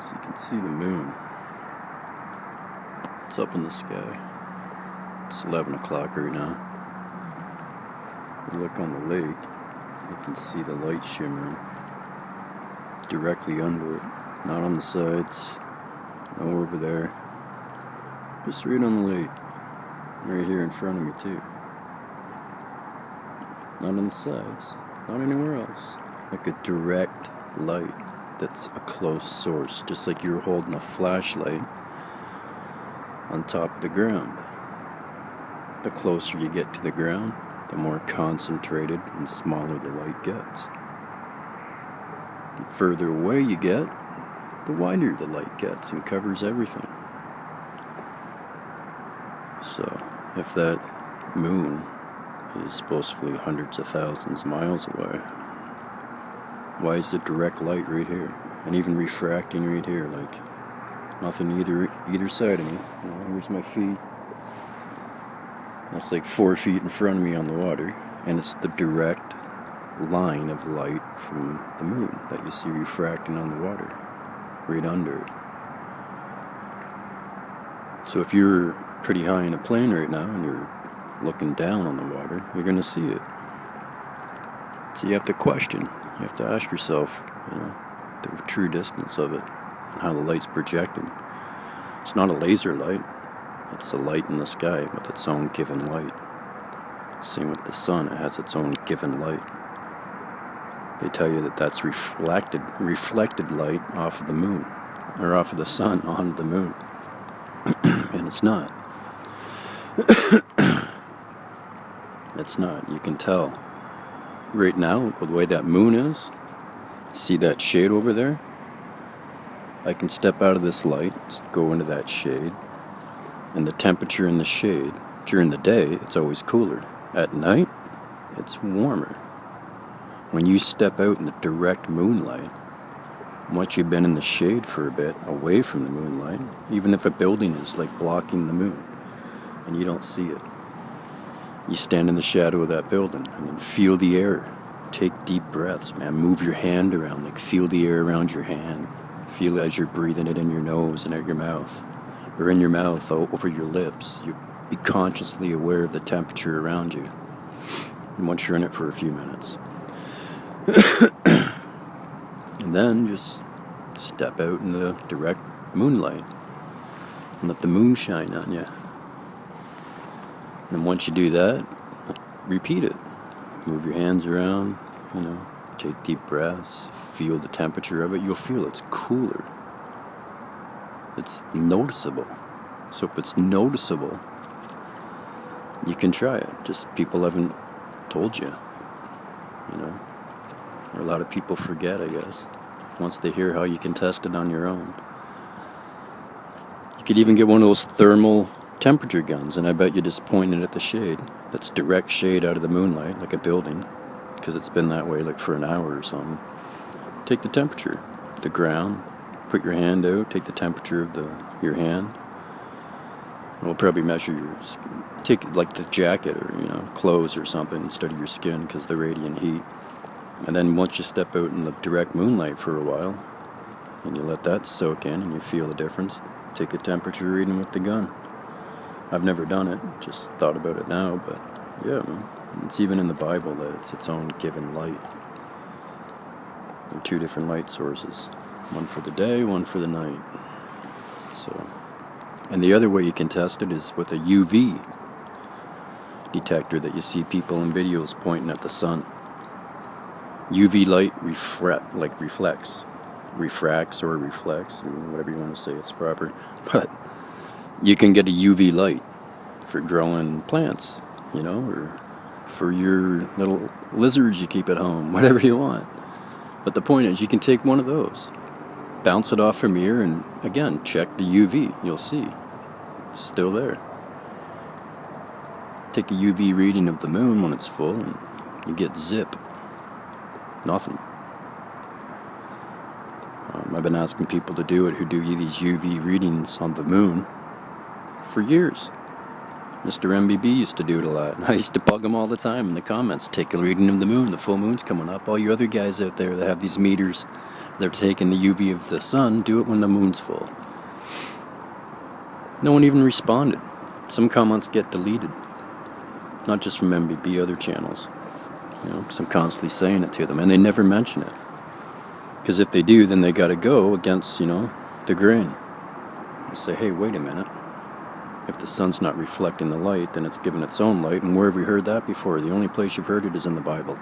So you can see the moon. It's up in the sky. It's 11 o'clock right now. You look on the lake, you can see the light shimmering directly under it. Not on the sides, no over there. Just right on the lake. Right here in front of me too. Not on the sides, not anywhere else. Like a direct light that's a close source, just like you're holding a flashlight on top of the ground. The closer you get to the ground, the more concentrated and smaller the light gets. The further away you get, the wider the light gets and covers everything. So, if that moon is supposedly hundreds of thousands of miles away, why is the direct light right here? And even refracting right here, like nothing either side of me. You know, here's my feet. That's like 4 feet in front of me on the water, and it's the direct line of light from the moon that you see refracting on the water, right under it. So if you're pretty high in a plane right now and you're looking down on the water, you're going to see it. So you have to question, you have to ask yourself, you know, the true distance of it and how the light's projected. It's not a laser light, it's a light in the sky with its own given light. Same with the sun, it has its own given light. They tell you that that's reflected light off of the moon, or off of the sun onto the moon. And it's not. It's not. You can tell. Right now, with the way that moon is, see that shade over there? I can step out of this light, go into that shade, and the temperature in the shade, during the day, it's always cooler. At night, it's warmer. When you step out in the direct moonlight, once you've been in the shade for a bit, away from the moonlight, even if a building is like blocking the moon, and you don't see it, you stand in the shadow of that building, and then feel the air. Take deep breaths, man. Move your hand around, like feel the air around your hand. Feel it as you're breathing it in your nose and out your mouth, or in your mouth, over your lips. You be consciously aware of the temperature around you. And once you're in it for a few minutes. And then just step out in the direct moonlight and let the moon shine on you. And once you do that, repeat it. Move your hands around, you know, take deep breaths, feel the temperature of it. You'll feel it's cooler. It's noticeable. So if it's noticeable, you can try it. Just people haven't told you, you know. Or a lot of people forget, I guess, once they hear how you can test it on your own. You could even get one of those thermal temperature guns, and I bet you just point it at the shade. That's direct shade out of the moonlight, like a building, because it's been that way like for an hour or something. Take the temperature, the ground, put your hand out, take the temperature of your hand. And we'll probably measure take like the jacket or, you know, clothes or something instead of your skin, because the radiant heat. And then once you step out in the direct moonlight for a while, and you let that soak in and you feel the difference, take a temperature reading with the gun. I've never done it, just thought about it now, but yeah, man. It's even in the Bible that it's its own given light. There are two different light sources. One for the day, one for the night. So, and the other way you can test it is with a UV detector that you see people in videos pointing at the sun. UV light refracts, or whatever you want to say, it's proper. But you can get a UV light for growing plants, you know, or for your little lizards you keep at home, whatever you want. But the point is, you can take one of those, bounce it off a mirror, and again, check the UV. You'll see it's still there. Take a UV reading of the moon when it's full, and you get zip. Nothing. I've been asking people to do it who do these UV readings on the moon for years. Mr. MBB used to do it a lot. I used to bug him all the time in the comments. Take a reading of the moon. The full moon's coming up. All you other guys out there that have these meters They're taking the UV of the sun, do it when the moon's full. No one even responded. Some comments get deleted. Not just from MBB, other channels. Because I'm constantly saying it to them, and they never mention it. Because if they do, then they got to go against, the grain. And say, hey, wait a minute. If the sun's not reflecting the light, then it's giving its own light. And where have we heard that before? The only place you've heard it is in the Bible.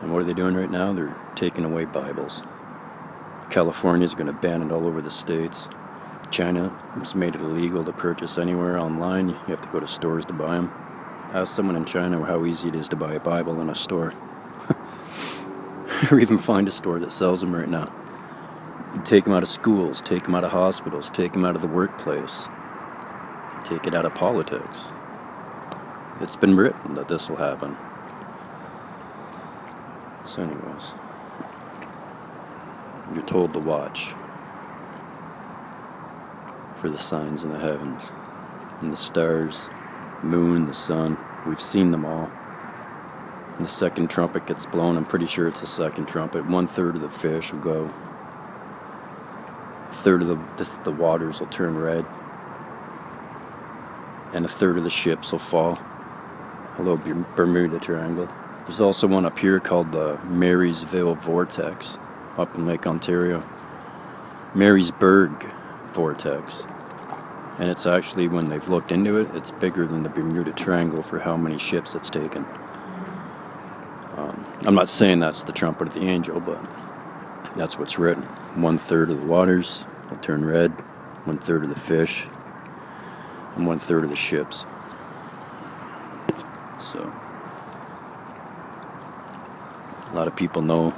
And what are they doing right now? They're taking away Bibles. California's going to ban it all over the states. China has made it illegal to purchase anywhere online. You have to go to stores to buy them. Ask someone in China how easy it is to buy a Bible in a store. Or even find a store that sells them right now. Take them out of schools, take them out of hospitals, take them out of the workplace. Take it out of politics. It's been written that this will happen. So anyways, you're told to watch for the signs in the heavens, and the stars, moon, the sun. We've seen them all. When the second trumpet gets blown, I'm pretty sure it's the second trumpet, 1/3 of the fish will go. A third of the waters will turn red. And 1/3 of the ships will fall. Hello, Bermuda Triangle. There's also one up here called the Marysville Vortex, up in Lake Ontario. Marysburg Vortex. And it's actually, when they've looked into it, it's bigger than the Bermuda Triangle for how many ships it's taken. I'm not saying that's the trumpet of the angel, but that's what's written. 1/3 of the waters will turn red, 1/3 of the fish, and 1/3 of the ships. So, a lot of people know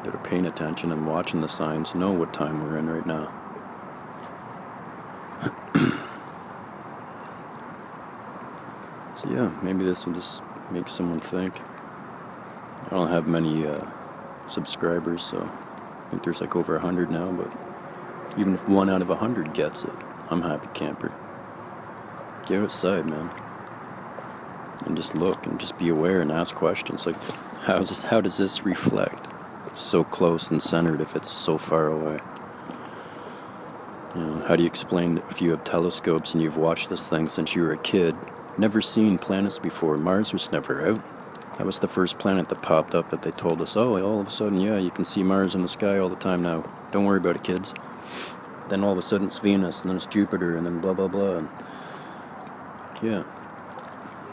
that are paying attention and watching the signs, know what time we're in right now. So yeah, maybe this will just make someone think. I don't have many subscribers, so I think there's like over 100 now, but even if 1 out of 100 gets it, I'm happy camper. Get outside, man, and just look and just be aware and ask questions like, how does this reflect? It's so close and centered if it's so far away. How do you explain that if you have telescopes and you've watched this thing since you were a kid, never seen planets before? Mars was never out. That was the first planet that popped up that they told us, oh, all of a sudden, yeah, you can see Mars in the sky all the time now. Don't worry about it, kids. Then all of a sudden it's Venus, and then it's Jupiter, and then blah, blah, blah. And yeah.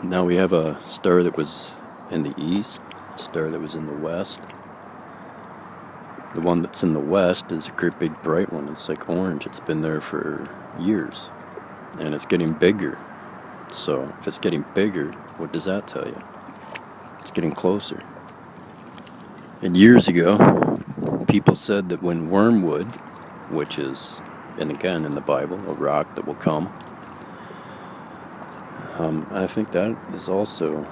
Now we have a star that was in the east, a star that was in the west. The one that's in the west is a great big bright one. It's like orange. It's been there for years. And it's getting bigger. So if it's getting bigger, what does that tell you? It's getting closer. And years ago, people said that when wormwood, which is, and again in the Bible, a rock that will come, I think that is also,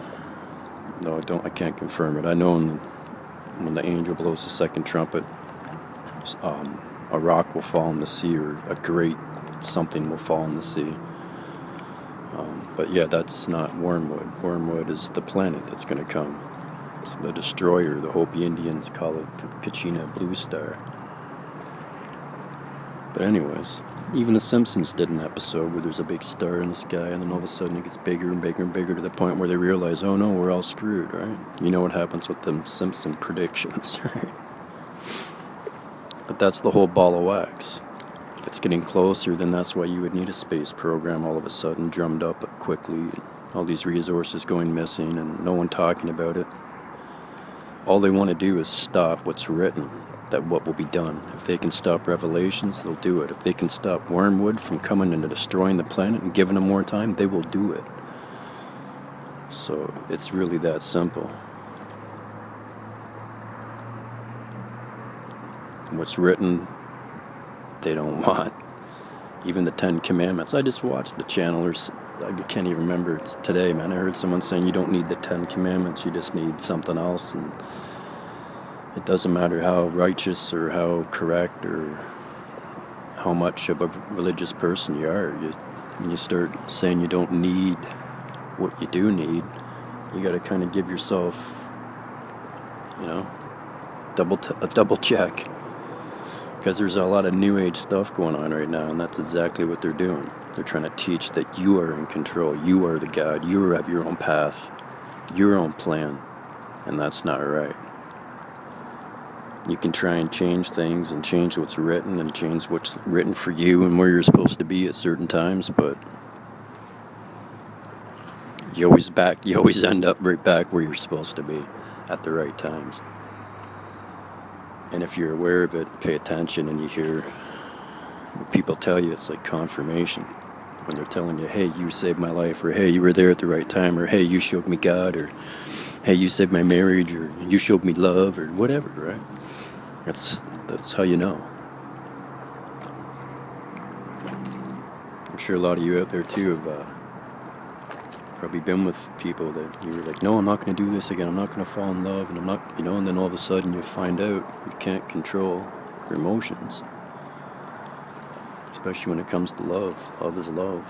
no, I can't confirm it. I know when the angel blows the second trumpet, a rock will fall in the sea, or a great something will fall in the sea. But yeah, that's not wormwood. Wormwood is the planet that's going to come. It's the destroyer. The Hopi Indians call it the Kachina Blue Star. But anyways, even the Simpsons did an episode where there's a big star in the sky, and then all of a sudden it gets bigger and bigger and bigger to the point where they realize, oh no, we're all screwed, right? You know what happens with them Simpson predictions, right? But that's the whole ball of wax. If it's getting closer, then that's why you would need a space program all of a sudden, drummed up quickly, and all these resources going missing and no one talking about it. All they want to do is stop what's written, that what will be done. If they can stop Revelations, they'll do it. If they can stop wormwood from coming and destroying the planet and giving them more time, they will do it. So it's really that simple. What's written, they don't want. Even the 10 Commandments. I just watched the channel, or I can't even remember, it's today, man. I heard someone saying you don't need the 10 Commandments, you just need something else, and it doesn't matter how righteous or how correct or how much of a religious person you are. When you start saying you don't need what you do need, you got to kind of give yourself, a double check. Because there's a lot of new age stuff going on right now, and that's exactly what they're doing. They're trying to teach that you are in control, you are the God, you have your own path, your own plan, and that's not right. You can try and change things and change what's written and change what's written for you and where you're supposed to be at certain times, but you always end up right back where you're supposed to be at the right times. And if you're aware of it, pay attention, and you hear what people tell you, it's like confirmation. When they're telling you, hey, you saved my life, or hey, you were there at the right time, or hey, you showed me God, or hey, you saved my marriage, or you showed me love, or whatever, right? That's how you know. I'm sure a lot of you out there too have probably been with people that you were like, no, I'm not going to do this again, I'm not going to fall in love, and I'm not, and then all of a sudden you find out you can't control your emotions. Especially when it comes to love. Love is love.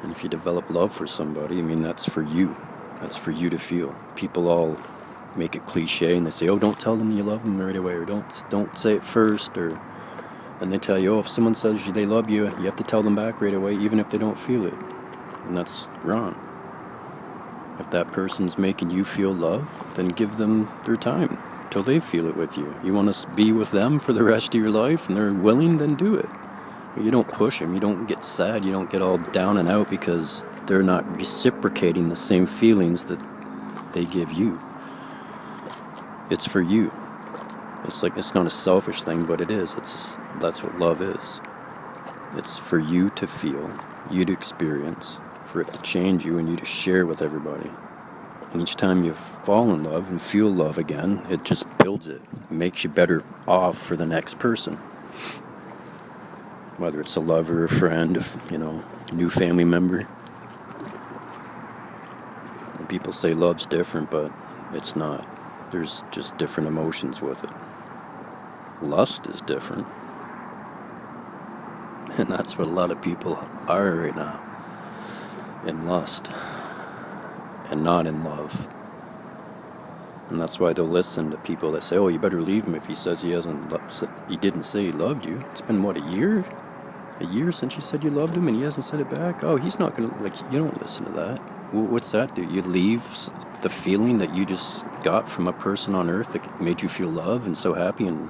And if you develop love for somebody, that's for you. That's for you to feel. People all make it cliche and they say, oh, don't tell them you love them right away, or don't say it first, or and they tell you, oh, if someone says they love you, you have to tell them back right away, even if they don't feel it. And that's wrong. If that person's making you feel love, then give them their time till they feel it with you. You want to be with them for the rest of your life and they're willing, then do it. But you don't push them. You don't get sad. You don't get all down and out because they're not reciprocating the same feelings that they give you. It's for you. It's not a selfish thing, but it is. That's what love is. It's for you to feel, you to experience, for it to change you and you to share with everybody. And each time you fall in love and feel love again, it just builds it. It makes you better off for the next person. Whether it's a lover, a friend, new family member. And people say love's different, but it's not. There's just different emotions with it. Lust is different. And that's what a lot of people are right now. In lust. And not in love. And that's why they'll listen to people that say, oh, you better leave him if he says he didn't say he loved you. It's been, what, a year? A year since you said you loved him and he hasn't said it back? Oh, he's not going to, you don't listen to that. What's that do? You leave the feeling that you just got from a person on earth that made you feel love and so happy, and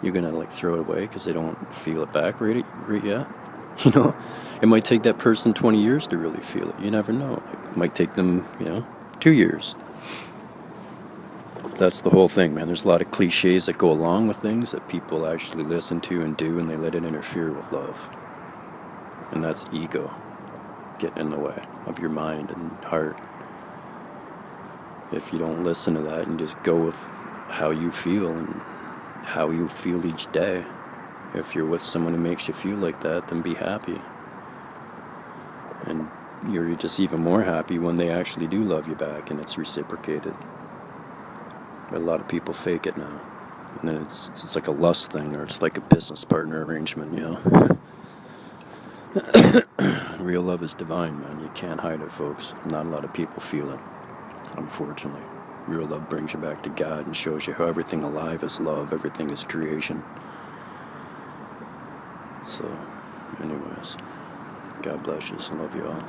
you're going to, throw it away because they don't feel it back right yet? It might take that person 20 years to really feel it. You never know. It might take them, 2 years. That's the whole thing, man. There's a lot of cliches that go along with things that people actually listen to and do, and they let it interfere with love. And that's ego getting in the way of your mind and heart. If you don't listen to that and just go with how you feel and how you feel each day, if you're with someone who makes you feel like that, then be happy. And you're just even more happy when they actually do love you back and it's reciprocated. But a lot of people fake it now. And then it's like a lust thing, or it's like a business partner arrangement, Real love is divine, man. You can't hide it, folks. Not a lot of people feel it, unfortunately. Real love brings you back to God and shows you how everything alive is love, everything is creation. So, anyways, God bless you. Love you all.